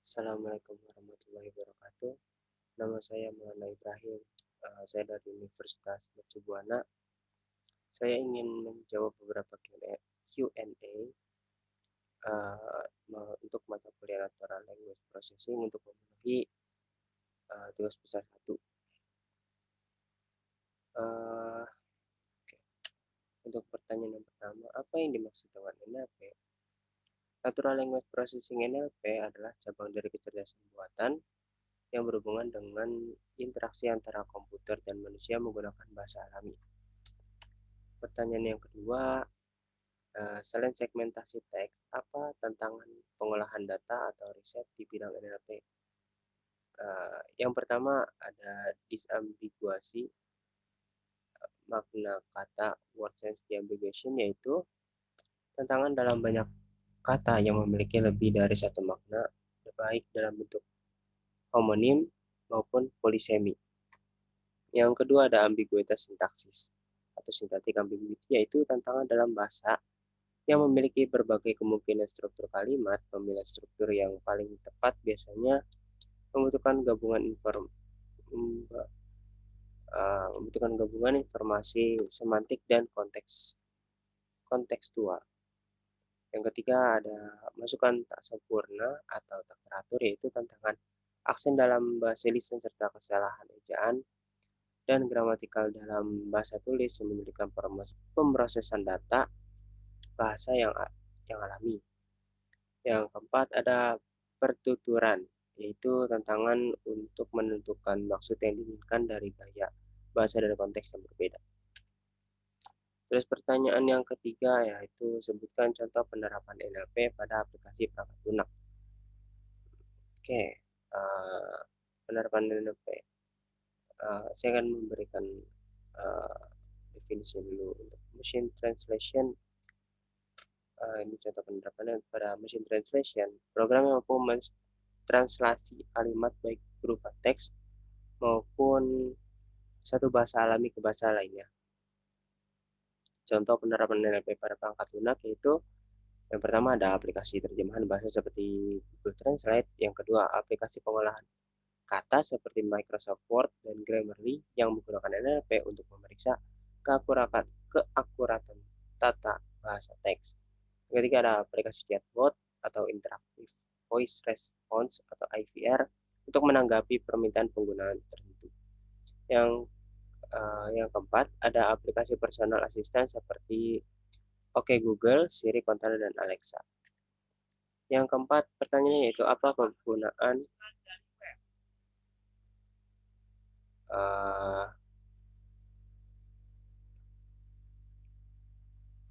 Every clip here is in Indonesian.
Assalamualaikum warahmatullahi wabarakatuh. Nama saya Maulana Ibrahim. Saya dari Universitas Mercu Buana. Saya ingin menjawab beberapa Q&A untuk mata kuliah Natural Language Processing untuk memenuhi tugas besar satu. Uh, untuk pertanyaan yang pertama, apa yang dimaksud dengan NLP? Natural Language Processing NLP adalah cabang dari kecerdasan buatan yang berhubungan dengan interaksi antara komputer dan manusia menggunakan bahasa alami. Pertanyaan yang kedua, selain segmentasi teks, apa tantangan pengolahan data atau riset di bidang NLP? Yang pertama ada disambiguasi makna kata word sense deambiguation, yaitu tantangan dalam banyak kata yang memiliki lebih dari satu makna, baik dalam bentuk homonim maupun polisemi. Yang kedua ada ambiguitas sintaksis atau sintaktik ambiguity, yaitu tantangan dalam bahasa yang memiliki berbagai kemungkinan struktur kalimat. Pemilihan struktur yang paling tepat biasanya membutuhkan gabungan informasi semantik dan kontekstual. Yang ketiga ada masukan tak sempurna atau tak teratur, yaitu tantangan aksen dalam bahasa lisan serta kesalahan ejaan dan gramatikal dalam bahasa tulis yang menyulitkan pemrosesan data bahasa yang alami. Yang keempat ada pertuturan, yaitu tantangan untuk menentukan maksud yang diinginkan dari gaya bahasa dan konteks yang berbeda. Terus pertanyaan yang ketiga yaitu sebutkan contoh penerapan NLP pada aplikasi perangkat lunak. Oke, uh, penerapan NLP. Saya akan memberikan uh, definisi dulu untuk machine translation. Ini contoh penerapannya pada machine translation. Program yang mampu mentranslasi kalimat baik berupa teks maupun satu bahasa alami ke bahasa lainnya. Contoh penerapan NLP pada perangkat lunak yaitu yang pertama ada aplikasi terjemahan bahasa seperti Google Translate, yang kedua aplikasi pengolahan kata seperti Microsoft Word dan Grammarly yang menggunakan NLP untuk memeriksa keakuratan tata bahasa teks. Yang ketiga ada aplikasi chatbot atau Interactive Voice Response atau IVR untuk menanggapi permintaan penggunaan tertentu. Yang keempat ada aplikasi personal assistant seperti OK Google, Siri, Cortana, dan Alexa. Yang keempat pertanyaannya yaitu apa kegunaan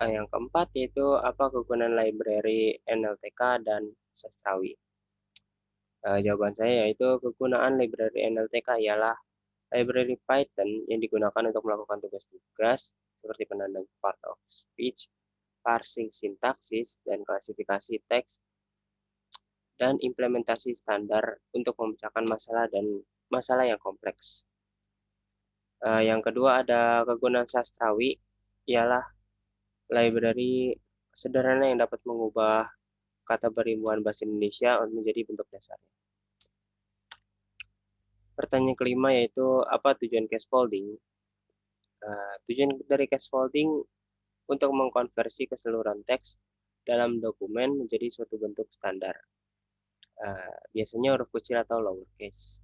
yang keempat yaitu apa kegunaan library NLTK dan Sastrawi. Jawaban saya yaitu kegunaan library NLTK ialah library Python yang digunakan untuk melakukan tugas-tugas seperti penandaan part of speech, parsing sintaksis, dan klasifikasi teks, dan implementasi standar untuk memecahkan masalah yang kompleks. Yang kedua ada kegunaan Sastrawi ialah library sederhana yang dapat mengubah kata beribuan bahasa Indonesia menjadi bentuk dasarnya. Pertanyaan kelima yaitu apa tujuan scaffolding? Tujuan dari scaffolding untuk mengkonversi keseluruhan teks dalam dokumen menjadi suatu bentuk standar. Biasanya huruf kecil atau lowercase.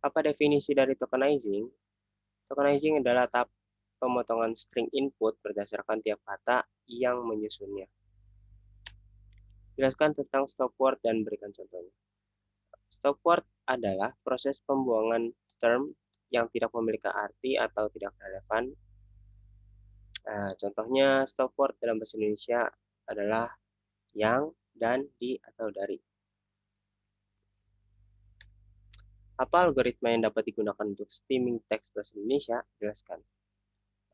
Apa definisi dari tokenizing? Tokenizing adalah tahap pemotongan string input berdasarkan tiap kata yang menyusunnya. Jelaskan tentang stop word dan berikan contohnya. Stop word adalah proses pembuangan term yang tidak memiliki arti atau tidak relevan. Contohnya stop word dalam bahasa Indonesia adalah yang, dan, di, atau dari. Apa algoritma yang dapat digunakan untuk stemming teks bahasa Indonesia? Jelaskan.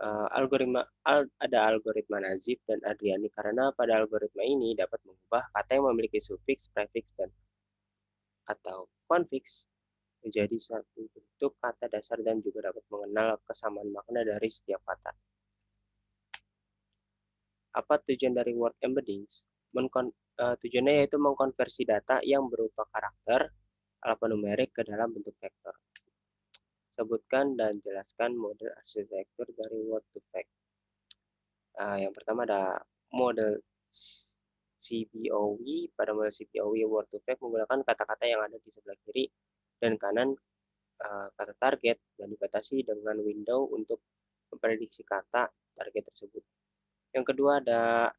Ada algoritma Nazif dan Adriani karena pada algoritma ini dapat mengubah kata yang memiliki sufiks, prefiks, dan atau konfiks menjadi suatu bentuk kata dasar dan juga dapat mengenal kesamaan makna dari setiap kata. Apa tujuan dari word embeddings? Tujuannya yaitu mengkonversi data yang berupa karakter alfanumerik ke dalam bentuk vektor. Sebutkan dan jelaskan model arsitektur dari Word2Vec. Yang pertama ada model CPOV. Pada model CPOV Word2Vec menggunakan kata-kata yang ada di sebelah kiri dan kanan kata target dan dibatasi dengan window untuk memprediksi kata target tersebut. Yang kedua ada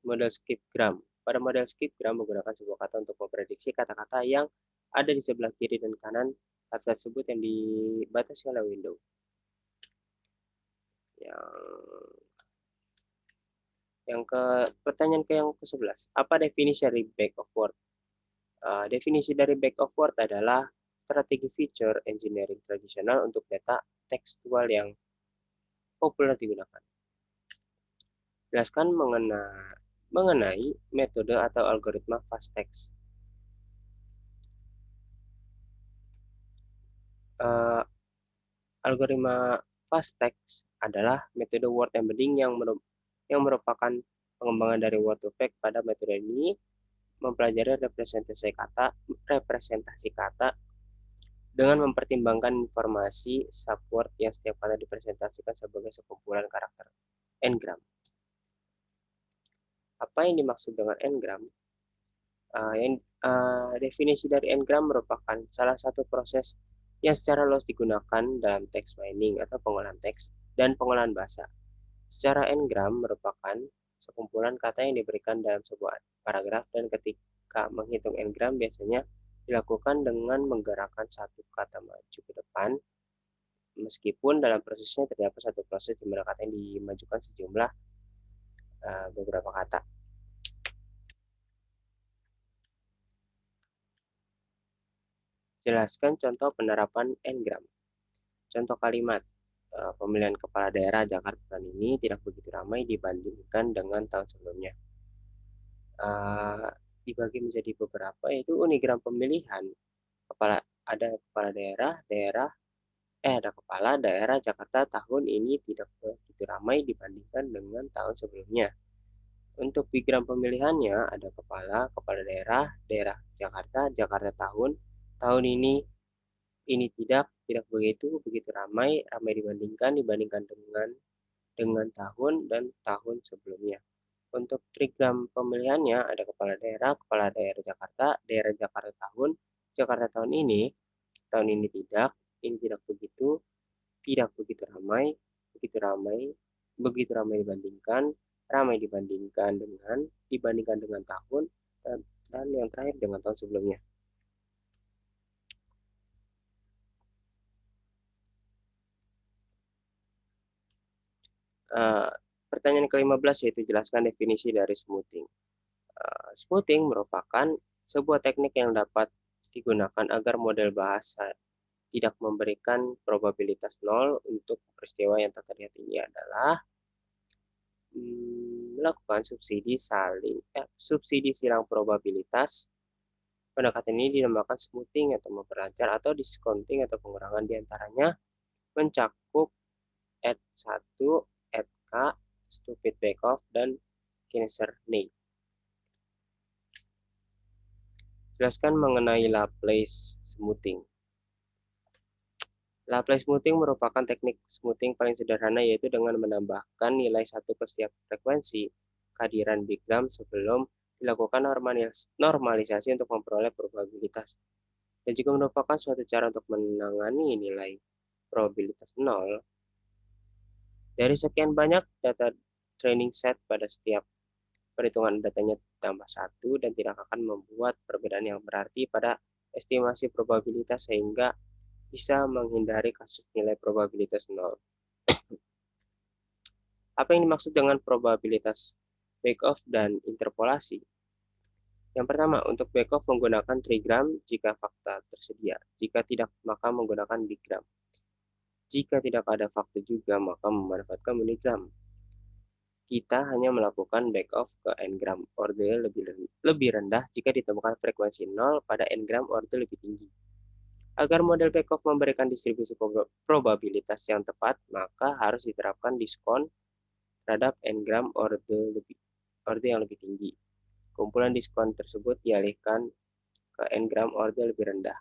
model skipgram. Pada model skipgram menggunakan sebuah kata untuk memprediksi kata-kata yang ada di sebelah kiri dan kanan kata tersebut yang dibatasi oleh window. Pertanyaan yang ke-11. Apa definisi dari back of word? Definisi dari back of word adalah strategi feature engineering tradisional untuk data tekstual yang populer digunakan. Jelaskan mengenai metode atau algoritma fast text. Algoritma fast text adalah metode word embedding yang merupakan pengembangan dari Word2Vec. Pada metode ini mempelajari representasi kata dengan mempertimbangkan informasi subword yang setiap kata dipresentasikan sebagai sekumpulan karakter n-gram. Apa yang dimaksud dengan n-gram? Definisi dari n-gram merupakan salah satu proses yang secara luas digunakan dalam text mining atau pengolahan teks dan pengolahan bahasa. Secara n-gram merupakan sekumpulan kata yang diberikan dalam sebuah paragraf, dan ketika menghitung n-gram biasanya dilakukan dengan menggerakkan satu kata maju ke depan, meskipun dalam prosesnya terdapat satu proses di mana kata yang dimajukan sejumlah beberapa kata. Jelaskan contoh penerapan n-gram. Contoh kalimat, pemilihan kepala daerah Jakarta tahun ini tidak begitu ramai dibandingkan dengan tahun sebelumnya. Dibagi menjadi beberapa, yaitu unigram pemilihan. Ada kepala daerah Jakarta tahun ini tidak begitu ramai dibandingkan dengan tahun sebelumnya. Untuk bigram pemilihannya ada kepala daerah Jakarta tahun ini tidak begitu ramai dibandingkan dengan tahun dan tahun sebelumnya. Untuk trigram pemilihannya ada kepala daerah Jakarta tahun ini tidak begitu ramai, begitu ramai dibandingkan dengan tahun, dan yang terakhir dengan tahun sebelumnya. Pertanyaan ke-15 yaitu jelaskan definisi dari smoothing. Smoothing merupakan sebuah teknik yang dapat digunakan agar model bahasa tidak memberikan probabilitas nol. Untuk peristiwa yang tak terlihat ini adalah melakukan subsidi silang probabilitas. Pendekatan ini dinamakan smoothing atau memperlancar, atau discounting atau pengurangan diantaranya mencakup add 1, add k, stupid backoff, dan Kaiser-Ney. Jelaskan mengenai Laplace smoothing. Laplace smoothing merupakan teknik smoothing paling sederhana, yaitu dengan menambahkan nilai 1 ke setiap frekuensi kehadiran bigram sebelum dilakukan normalisasi untuk memperoleh probabilitas. Dan juga merupakan suatu cara untuk menangani nilai probabilitas 0 dari sekian banyak data training set. Pada setiap perhitungan datanya tambah 1 dan tidak akan membuat perbedaan yang berarti pada estimasi probabilitas, sehingga bisa menghindari kasus nilai probabilitas 0. Apa yang dimaksud dengan probabilitas backoff dan interpolasi? Yang pertama, untuk backoff menggunakan trigram jika fakta tersedia. Jika tidak, maka menggunakan bigram. Jika tidak ada fakta juga, maka memanfaatkan unigram. Kita hanya melakukan backoff ke n-gram order lebih rendah jika ditemukan frekuensi 0 pada n-gram order lebih tinggi. Agar model backoff memberikan distribusi probabilitas yang tepat, maka harus diterapkan diskon terhadap n-gram order yang lebih tinggi. kumpulan diskon tersebut dialihkan ke n-gram orde lebih rendah.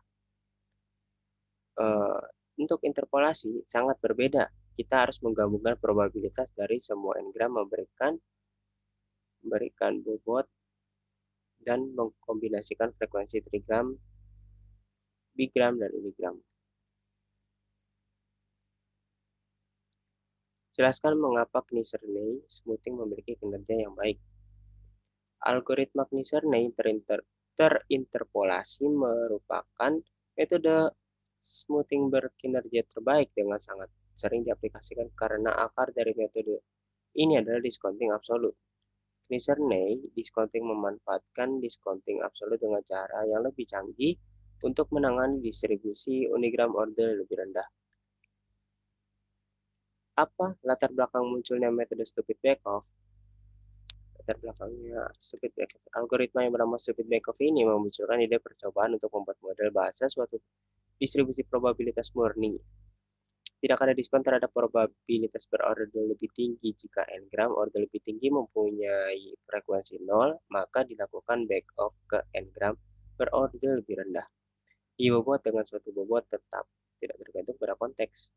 Uh, untuk interpolasi sangat berbeda. Kita harus menggabungkan probabilitas dari semua n-gram memberikan bobot dan mengkombinasikan frekuensi trigram, bigram, dan unigram. Jelaskan mengapa Kniserney smoothing memiliki kinerja yang baik. Algoritma Kniserney terinterpolasi merupakan metode smoothing berkinerja terbaik dengan sangat sering diaplikasikan karena akar dari metode ini adalah discounting absolut. Kniserney discounting memanfaatkan discounting absolut dengan cara yang lebih canggih untuk menangani distribusi unigram order lebih rendah. Apa latar belakang munculnya metode stupid backoff? Latar belakangnya stupid backoff. Algoritma yang bernama stupid backoff ini memunculkan ide percobaan untuk membuat model bahasa suatu distribusi probabilitas murni. Tidak ada diskon terhadap probabilitas berorder lebih tinggi. Jika n-gram order lebih tinggi mempunyai frekuensi 0, maka dilakukan backoff ke n-gram berorder lebih rendah. Dibobot dengan suatu bobot tetap, tidak tergantung pada konteks.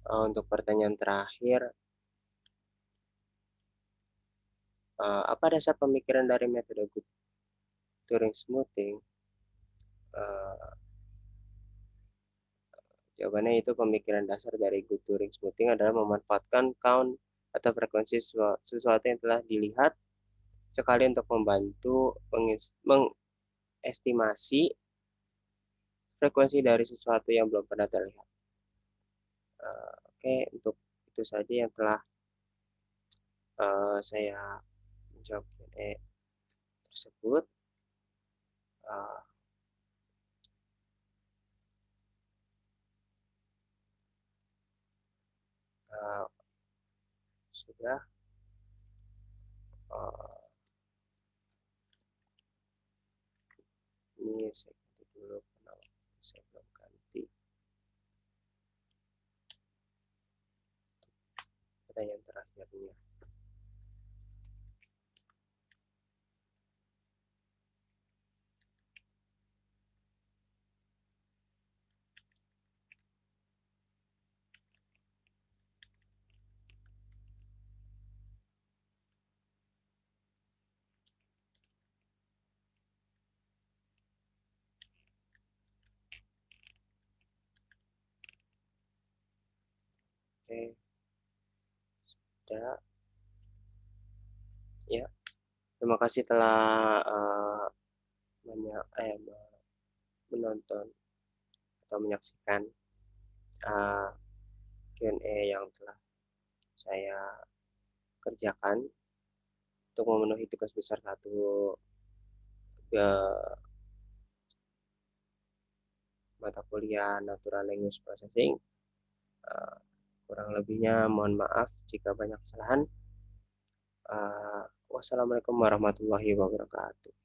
Untuk pertanyaan terakhir, apa dasar pemikiran dari metode good Turing smoothing? Jawabannya itu pemikiran dasar dari good Turing smoothing adalah memanfaatkan count atau frekuensi sesuatu yang telah dilihat sekali untuk membantu mengestimasi frekuensi dari sesuatu yang belum pernah terlihat. Oke, untuk itu saja yang telah saya menjawab Q&A tersebut. Sudah. Ini saya ganti dulu karena saya belum ganti. Pertanyaan terakhirnya. Oke, sudah. Ya, terima kasih telah menonton atau menyaksikan Q&A yang telah saya kerjakan untuk memenuhi tugas besar satu mata kuliah Natural Language Processing. Kurang lebihnya mohon maaf jika banyak kesalahan. Wassalamualaikum warahmatullahi wabarakatuh.